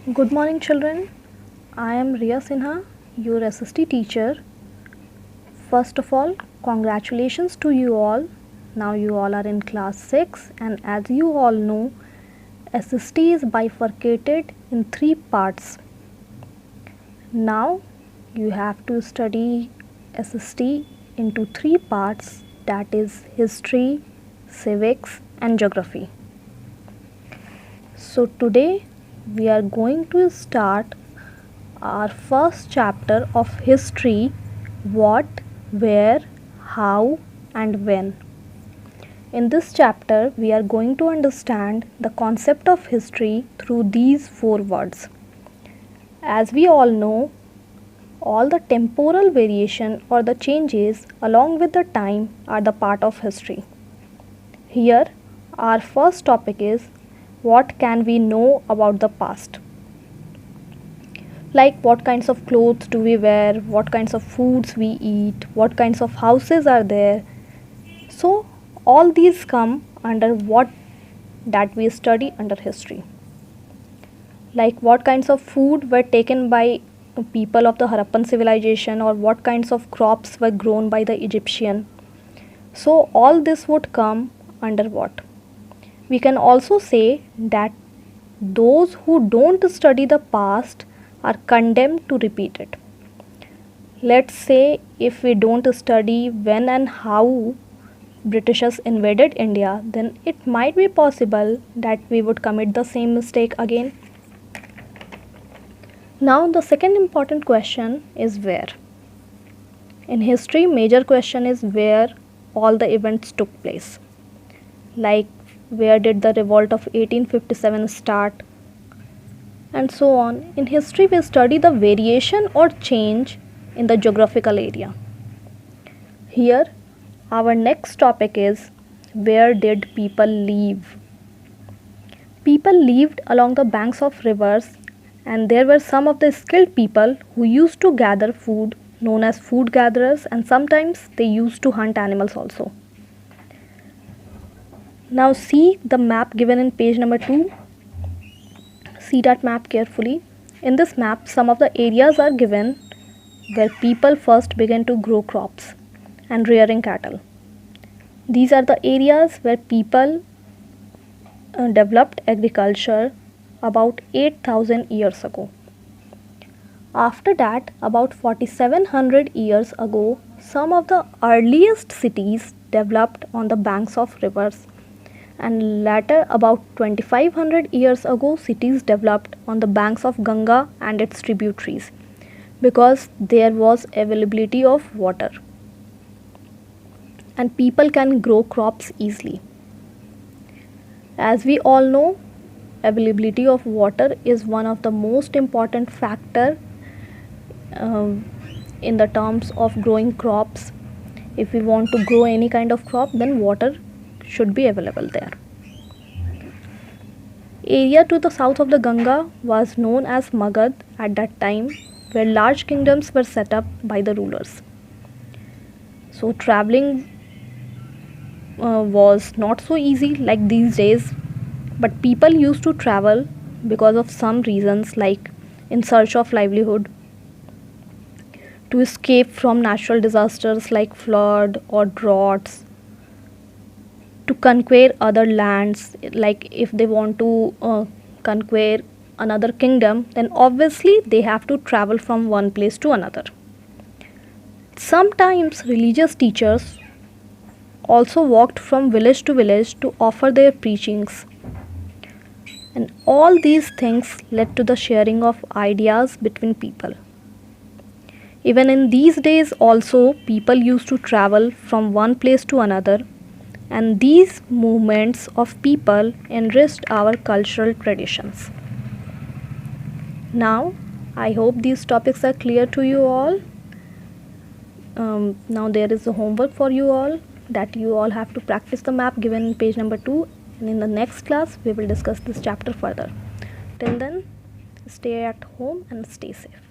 Good morning, children. I am Riya Sinha, your SST teacher. First of all, congratulations to you all. Now you all are in class 6, and as you all know, SST is bifurcated in 3 parts. Now you have to study SST into 3 parts, that is history, civics and geography. So today we are going to start our first chapter of history: what, where, how and when. In this chapter we are going to understand the concept of history through these 4 words. As we all know, all the temporal variation or the changes along with the time are the part of history. Here our first topic is what can we know about the past. Like what kinds of clothes do we wear, what kinds of foods we eat, what kinds of houses are there. So all these come under what that we study under history. Like what kinds of food were taken by people of the Harappan civilization, or what kinds of crops were grown by the Egyptian. So all this would come under what? We can also say that those who don't study the past are condemned to repeat it. Let's say if we don't study when and how Britishers invaded India, then it might be possible that we would commit the same mistake again. Now the second important question is where. In history, major question is where all the events took place. Like where did the revolt of 1857 start, and so on. In history we study the variation or change in the geographical area. Here our next topic is where did people live. People lived along the banks of rivers, and there were some of the skilled people who used to gather food, known as food gatherers, and sometimes they used to hunt animals also. Now see the map given in page number 2. See that map carefully. In this map, some of the areas are given where people first began to grow crops and rearing cattle. These are the areas where people developed agriculture about 8,000 years ago. After that, about 4700 years ago, some of the earliest cities developed on the banks of rivers, and later about 2500 years ago cities developed on the banks of Ganga and its tributaries, because there was availability of water and people can grow crops easily. As we all know, availability of water is one of the most important factor in the terms of growing crops. If we want to grow any kind of crop, then water should be available there. Area to the south of the Ganga was known as Magad at that time, where large kingdoms were set up by the rulers. So traveling was not so easy like these days, but people used to travel because of some reasons, like in search of livelihood, to escape from natural disasters like flood or droughts, to conquer other lands. Like if they want to conquer another kingdom, then obviously they have to travel from one place to another. Sometimes religious teachers also walked from village to village to offer their preachings, and all these things led to the sharing of ideas between people. Even in these days also, people used to travel from one place to another, and these movements of people enriched our cultural traditions. Now I hope these topics are clear to you all. Now there is a homework for you all, that you all have to practice the map given in page number 2, and in the next class we will discuss this chapter further. Till then, stay at home and stay safe.